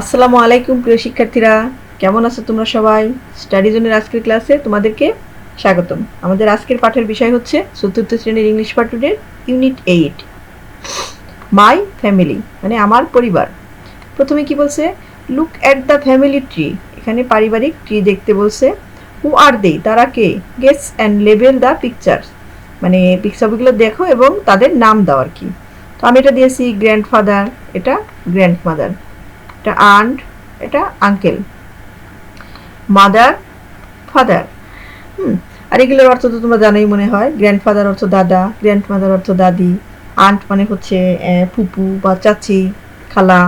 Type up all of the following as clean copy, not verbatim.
আসসালামু আলাইকুম প্রিয় শিক্ষার্থীরা, কেমন আছো তোমরা সবাই? স্টাডি জোনের আজকের ক্লাসে তোমাদেরকে স্বাগতম। আমাদের আজকের পাঠের বিষয় হচ্ছে চতুর্থ শ্রেণীর ইংলিশ পাঠ্যের ইউনিট 8 মাই ফ্যামিলি, মানে আমার পরিবার। প্রথমে কি বলছে? Look at the family tree. এখানে পারিবারিক ট্রি দেখতে বলছে। হু আর দে, তারা কে? Guess and label the pictures, মানে পিকচারগুলো দেখো এবং তাদের নাম দাও আর কি। তো আমি এটা দিয়েছি গ্র্যান্ডফাদার, এটা গ্র্যান্ডমাদার, এটা আন্ট, এটা আঙ্কেল, মাদার, ফাদার। আর এগুলোর অর্থ তো তোমরা জানোই মনে হয়। গ্র্যান্ডফাদার অর্থ দাদা, গ্র্যান্ডমাদার অর্থ দাদি, আন্ট মানে হচ্ছে ফুপু বা চাচি, খালা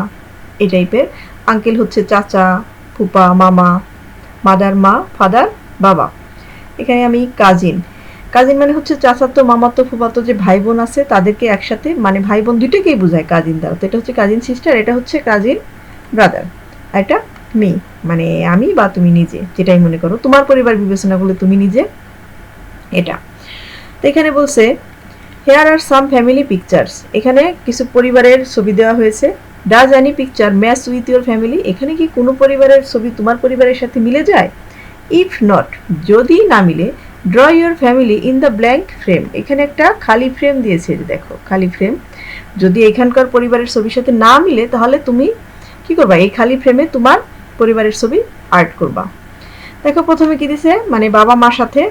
এই টাইপের। আঙ্কেল হচ্ছে চাচা, ফুপা, মামা, মাদার মা, ফাদার বাবা। এখানে আমি কাজিন, কাজিন মানে হচ্ছে চাচাতো, মামাতো, ফুফাতো যে ভাই বোন আছে তাদেরকে একসাথে, মানে ভাই বোন দুটোকেই বোঝায় কাজিন দ্বারা। তো এটা হচ্ছে কাজিন সিস্টার, এটা হচ্ছে কাজিন ব্রাদার। আর এটা মি, মানে আমি বা তুমি নিজে, যেটাই মনে করো তোমার পরিবার বিবেচনা করলে তুমি নিজে, এটা। তো এখানে বলছে হেয়ার আর সাম ফ্যামিলি পিকচার্স, এখানে কিছু পরিবারের ছবি দেওয়া হয়েছে। Does any picture match with your family, এখানে কি কোনো পরিবারের ছবি তোমার পরিবারের সাথে মিলে যায়? ইফ নট, যদি না মিলে, draw your family in the blank frame, এখানে একটা খালি ফ্রেম দিয়েছে, দেখো খালি ফ্রেম। যদি এখানকার পরিবারের ছবির সাথে না মিলে তাহলে তুমি কি করবা? এই খালি ফ্রেমে তোমার পরিবারের ছবি আর্ট করবা। দেখো প্রথমে কি দিছে, মানে বাবা মার সাথে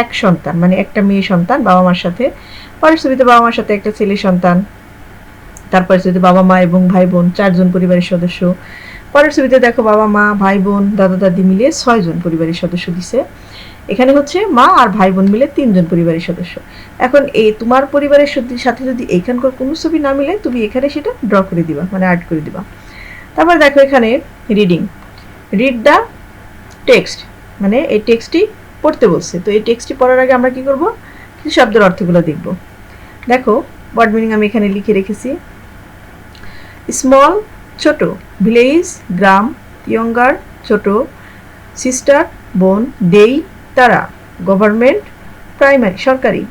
এক সন্তান, মানে একটা মেয়ে সন্তান বাবা মার সাথে। পরের ছবিতে বাবা মার সাথে একটা ছেলে সন্তান। তারপরে ছবিতে বাবা মা এবং ভাই বোন, 4 জন পরিবারের সদস্য। পরের ছবিতে দেখো বাবা মা, ভাই বোন, দাদা দাদি মিলিয়ে 6 জন পরিবারের সদস্য দিছে। এখানে হচ্ছে মা আর ভাই বোন মিলে 3 জন পরিবারের সদস্য। এখন এই তোমার পরিবারের সাথে যদি এইখানকার কোনো ছবি না মিলে, তুমি এখানে সেটা ড্র করে দিবা, মানে আর্ট করে দিবা। তারপর দেখো এখানে রিডিং, রিড দ্য টেক্সট, মানে এই টেক্সটটি পড়তে বলছে। তো এই টেক্সটটি পড়ার আগে আমরা কি করব? কিছু শব্দের অর্থগুলো দেখব। দেখো ওয়ার্ড মিনিং আমি এখানে লিখে রেখেছি। স্মল ছোট, ভিলেজ গ্রাম, ইয়ঙ্গার ছোট, সিস্টার বোন, দেই তারা, গভর্নমেন্ট প্রাইমারি সরকারি,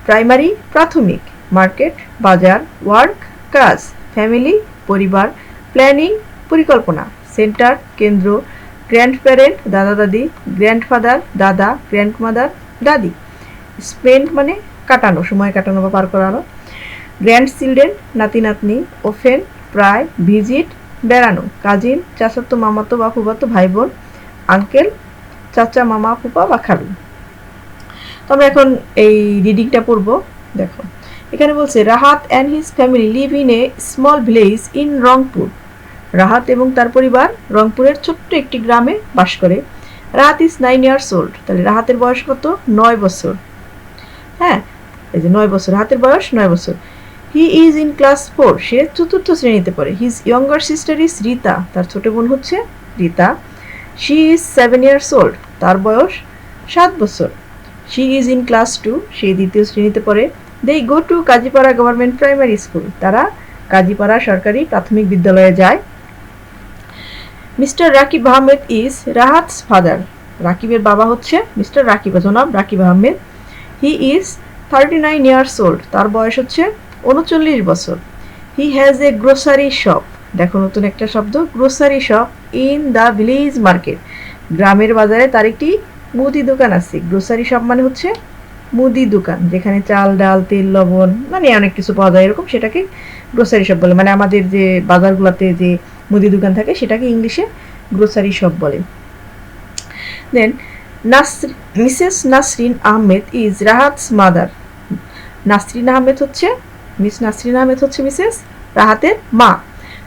প্রাইমারি প্রাথমিক, মার্কেট বাজার, ওয়ার্ক কাজ, ফ্যামিলি পরিবার, প্ল্যানিং পরিকল্পনা, সেন্টার কেন্দ্র, গ্র্যান্ড প্যারেন্ট দাদা দাদি, গ্র্যান্ডফাদার দাদা, গ্র্যান্ডমাদার দাদি, স্পেন্ড মানে কাটানো, সময় কাটানো বা পার করানো, গ্র্যান্ড চিলড্রেন নাতি নাতনি, ওফেন প্রায়, ভিজিট বেড়ানো, কাজিন চাচাতো মামাতো বা ফুফাতো ভাই বোন, আঙ্কেল চাচা মামা ফুপা বা খালু। তো আমরা এখন এই রিডিংটা পড়বো। দেখো এখানে বলছে Rahat and his family live in a small village in Rangpur. Rahat এবং তার পরিবার রংপুরের ছোট্ট একটি গ্রামে বাস করে। রাহাত ইজ 9 ইয়ার্স ওল্ড, তাহলে রাহাতের বয়স কত? 9 বছর। হ্যাঁ, এই যে 9 বছর, রাহাতের বয়স 9 বছর। হি ইজ ইন ক্লাস 4, সে 4র্থ শ্রেণীতে পড়ে। His younger sister is Rita, তার ছোট বোন হচ্ছে Rita. She is 7 years old, তার বয়স 7 বছর। শি ইজ ইন ক্লাস 2, সে 2য় শ্রেণীতে পড়ে। They go to Kazipara government primary school, তারা কাজীপাড়া সরকারি প্রাথমিক বিদ্যালয়ে যায়। Mr Rakib Ahmed is Rahat's father, রাকিবের বাবা হচ্ছে মিস্টার রাকিব, জনাব Rakib Ahmed. He is 39 years old, তার বয়স হচ্ছে 39 বছর। হি হ্যাজ এ গ্রোসারি শপ, দেখো নতুন একটা শব্দ, grocery shop in the village market, গ্রামের বাজারে তার একটি মুদি দোকান আছে। গ্রোসারি শপ মানে হচ্ছে মুদি দোকান, যেখানে চাল ডাল তেল লবণ মানে অনেক কিছু পাওয়া যায় এরকম, সেটাকে গ্রোসারি শপ বলে। মানে আমাদের যে বাজারগুলোতে যে মুদি দোকান থাকে সেটাকে ইংলিশে গ্রোসারি শপ বলে। Then Mrs Nasreen Ahmed is Rahat's mother, Nasreen Ahmed হচ্ছে মিসেস রাহাতের মা।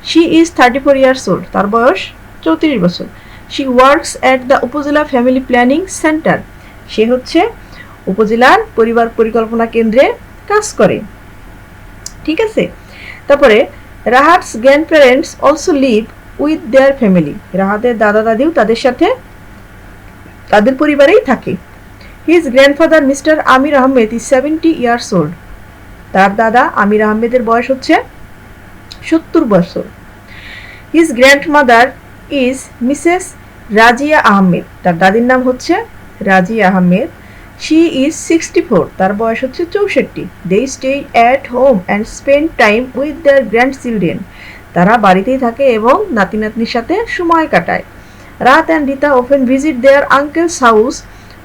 শি ইজ 34 ইয়ার্স ওল্ড, তার বয়স 34 বছর। শি ওয়ার্কস অ্যাট দ্য উপজেলা ফ্যামিলি প্ল্যানিং সেন্টার, সে হচ্ছে উপজেলার পরিবার পরিকল্পনা কেন্দ্রে কাজ করে। ঠিক আছে। তারপরে Rahat's grandparents also live with their family, রাহাতের দাদা দাদিও তাদের সাথে তাদের পরিবারেই থাকে। His grandfather Mr Amir Ahmed is 70 years old, তার দাদা আমির আহমেদের বয়স হচ্ছে 70 বছর। His grandmother is Mrs Razia Ahmed, তার দাদির নাম হচ্ছে রাজিয়া আহমেদ। শি ইজ 64, তার বয়স হচ্ছে 64। They stay at home and spend time with their grandchildren, তারা বাড়িতেই থাকে এবং নাতি নাতনির সাথে সময় কাটায়। Rahat and Rita often visit their uncle's house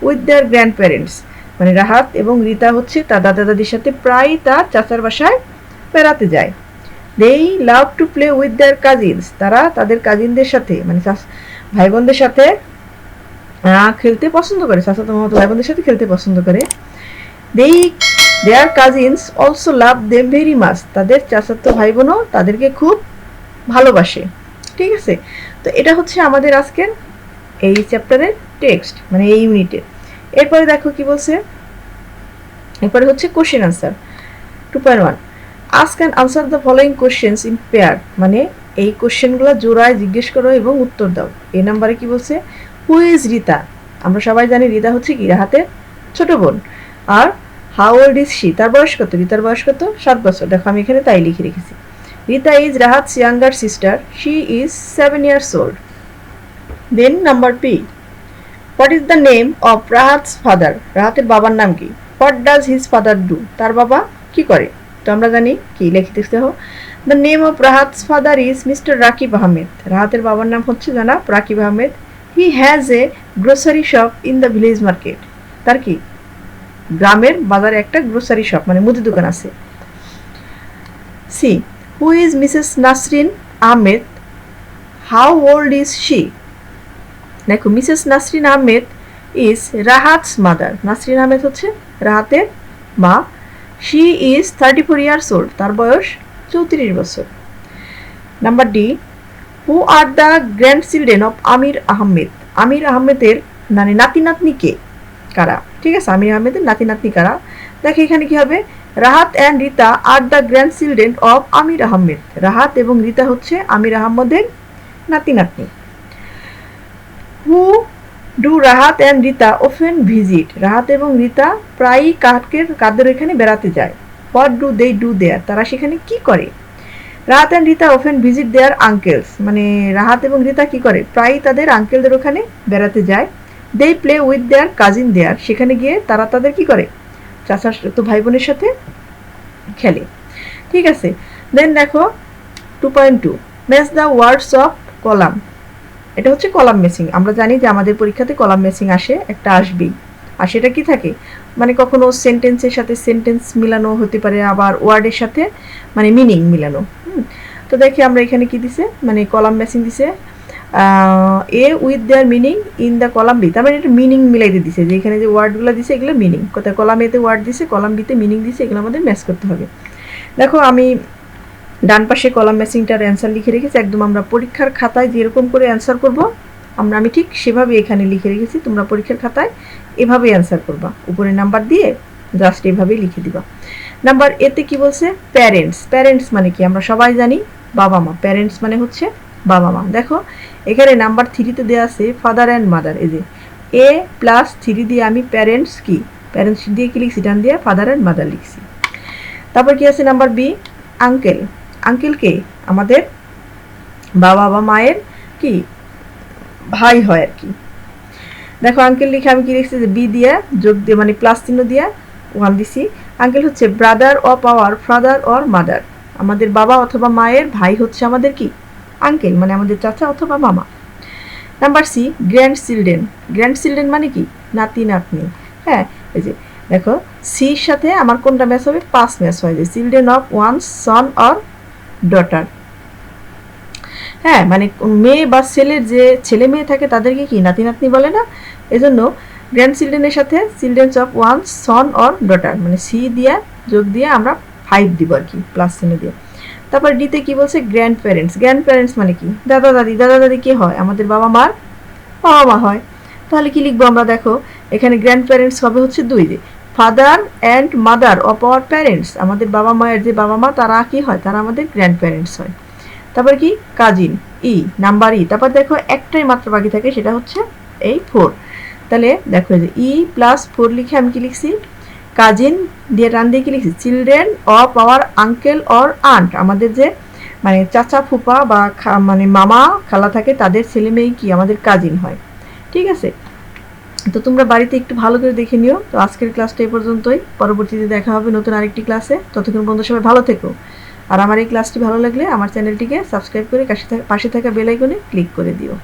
with their grandparents. মানে রাহাত এবং রিতা হচ্ছে তার দাদা দাদির সাথে প্রায়ই তার চাচার বাসায় বেড়াতে যায়। দেই love to play with there cousins. তারা তাদের কাজিনদের সাথে মানে ভাই বোনদের সাথে খেলতে পছন্দ করে, চাচাতো মামাতো ভাই বোনদের সাথে খেলতে পছন্দ করে। Their cousins also love them very much. তাদের চাচাতো ভাই বোনও তাদেরকে খুব ভালোবাসে। ঠিক আছে, তো এটা হচ্ছে আমাদের আজকের এই চ্যাপ্টারের টেক্সট, মানে এই ইউনিটের। এরপরে দেখো কি বলছে, এরপরে হচ্ছে question answer 2.1। Ask and answer the following questions in pair. মানে এই কোশ্চেনগুলো জোড়ায় জিজ্ঞেস করো এবং উত্তর দাও। এই নাম্বারে কি বলছে, হু ইজ রিতা। আমরা সবাই জানি রিতা হচ্ছে কি রাহাতের ছোট বোন। আর হাউ ওল্ড ইজ শি, তার বয়স কত, রিতার বয়স কত, 7 বছর। দেখো আমি এখানে তাই লিখে রেখেছি। Rita is Rahat's younger sister, she is 7 years old। Then number P, what is the name of Rahat's father. রাহাতের বাবার নাম কি। What does his father do, তার বাবা কি করে। তো আমরা জানি কি লিখতে দেখো, the name of Rahat's father is Mr Rakib Ahmed. রাহাতের বাবার নাম হচ্ছে জনাব Rakib Ahmed. He has a grocery shop in the village market. তার কি গ্রামের বাজারে একটা গ্রোসারি শপ মানে মুদি দোকান আছে। See, who is Mrs Nasreen Ahmed, how old is she. দেখো Mrs Nasreen Ahmed is Rahat's mother. Nasreen Ahmed হচ্ছে রাহাতের মা। শি ইজ 34 years old, তার বয়স 34 বছর। Number D, who are the grandchildren of Amir Ahmed. Amir আহমেদের মানে নাতি নাতনি কে, কারা। ঠিক আছে, আমির আহমেদের নাতি নাতনি কারা। দেখো এখানে কি হবে, Rahat and Rita are the grandchildren of Amir Ahmed. Rahat এবং রিতা হচ্ছে আমির আহমেদের নাতি নাতনি। Who do Rahat and Rita often visit. Rahat এবং রিতা প্রায়ই কাদের এখানে বেড়াতে যায়। What do they do there, তারা সেখানে কি করে। Rahat and Rita often visit their uncle's. মানে রাহাত এবং রিতা কি করে, প্রায়ই তাদের আঙ্কেলদের ওখানে বেড়াতে যায়। They play with their cousin there, সেখানে গিয়ে তারা তাদের কি করে, চাচার তো ভাই বোনের সাথে খেলে। ঠিক আছে, দেন দেখো 2.2, match the words of column. এটা হচ্ছে কলাম ম্যাচিং। আমরা জানি যে আমাদের পরীক্ষাতে কলাম ম্যাচিং আসে, একটা আসবেই। আর সেটা কি থাকে, মানে কখনো সেন্টেন্সের সাথে সেন্টেন্স মিলানো হতে পারে, আবার ওয়ার্ডের সাথে মানে মিনিং মিলানো। তো দেখি আমরা এখানে কি দিছে, মানে কলাম ম্যাচিং দিছে A with their meaning in the column B. তার মানে এটা মিনিং মিলাইতে দিছে, যে এখানে যে ওয়ার্ডগুলো দিছে এগুলো মিনিং কোথায়, কলাম এতে ওয়ার্ড দিছে, কলাম বিতে মিনিং দিছে, এগুলো আমাদের ম্যাচ করতে হবে। দেখো আমি ডান পাশে কলাম ম্যাচিংটার অ্যান্সার লিখে রেখেছি, একদম আমরা পরীক্ষার খাতায় যেরকম করে অ্যান্সার করব আমি ঠিক সেভাবে এখানে লিখে রেখেছি। তোমরা পরীক্ষার খাতায় এভাবেই অ্যান্সার করবা, উপরে নাম্বার দিয়ে জাস্ট এভাবেই লিখে দিবা। নাম্বার এতে কি বলছে, প্যারেন্টস। প্যারেন্টস মানে কি আমরা সবাই জানি বাবা মা। প্যারেন্টস মানে হচ্ছে বাবা মা। দেখো এখানে নাম্বার 3তে দেওয়া আছে ফাদার অ্যান্ড মাদার। এই যে A+3 দিয়ে আমি প্যারেন্টস কি প্যারেন্টস দিয়ে কি লিখছি, ডান দিয়ে ফাদার অ্যান্ড মাদার লিখছি। তারপর কি আছে নাম্বার বি, আঙ্কেল। আঙ্কেল কে, আমাদের বাবা বা মায়ের কি ভাই হয় আর কি। দেখো আঙ্কেল লিখে আমি কি লিখছি, যে বি দিয়ে যোগ দিয়ে মানে প্লাস চিহ্ন দিয়ে 1 দিছি। আঙ্কেল হচ্ছে brother of our father or mother. আমাদের বাবা অথবা মায়ের ভাই হচ্ছে আমাদের কি আঙ্কেল, মানে আমাদের চাচা অথবা মামা। Number C, grandchildren. Grandchildren মানে কি নাতি নাতনি। হ্যাঁ, এই যে দেখো সির সাথে আমার কোনটা ম্যাচ হবে, 5 ম্যাচ হয়, যে children of one Son or daughter. হ্যাঁ, মানে মেয়ে বা ছেলের যে ছেলে মেয়ে থাকে তাদেরকে কি নাতি নাতনি বলে না, এজন্য গ্র্যান্ড চিলড্রেনের সাথে children's of one Son or daughter মানে সি দিয়ে যোগ দিয়ে আমরা 5 দিব আর কি, প্লাস চিহ্ন দিয়ে। তারপর ডিতে কি বলছে, গ্র্যান্ড প্যারেন্টস। গ্র্যান্ড প্যারেন্টস মানে কি দাদা দাদি। দাদা দাদি কি হয়, আমাদের বাবা মার বাবা মা হয়। তাহলে কি লিখবো আমরা, দেখো এখানে গ্র্যান্ড প্যারেন্টস হবে হচ্ছে 2, যে father and mother of our parents. আমাদের বাবা মায়ের যে বাবা মা তারা কি হয়, তারা আমাদের গ্র্যান্ড প্যারেন্টস হয়। তারপর কি কাজিন, ই নাম্বার ই। তারপর দেখো একটাই মাত্র বাকি থাকে, সেটা হচ্ছে এই 4। তাহলে দেখো যে E+4 লিখে আমি কি লিখছি, কাজিন দিয়ে টান দিয়ে কি লিখছি, children of our uncle or aunt. আমাদের যে মানে চাচা ফুপা বা মানে মামা খালা থাকে তাদের ছেলে মেয়ে কি আমাদের কাজিন হয়। ঠিক আছে, তো তোমরা বাড়িতে একটু ভালো করে দেখে নিও। তো আজকের ক্লাসটা এই পর্যন্তই, পরবর্তীতে দেখা হবে নতুন আরেকটি ক্লাসে। ততক্ষণ পর্যন্ত সবাই ভালো থেকো, আর আমার এই ক্লাসটি ভালো লাগলে আমার চ্যানেলটিকে সাবস্ক্রাইব করে পাশে থাকা বেল আইকনে ক্লিক করে দিও।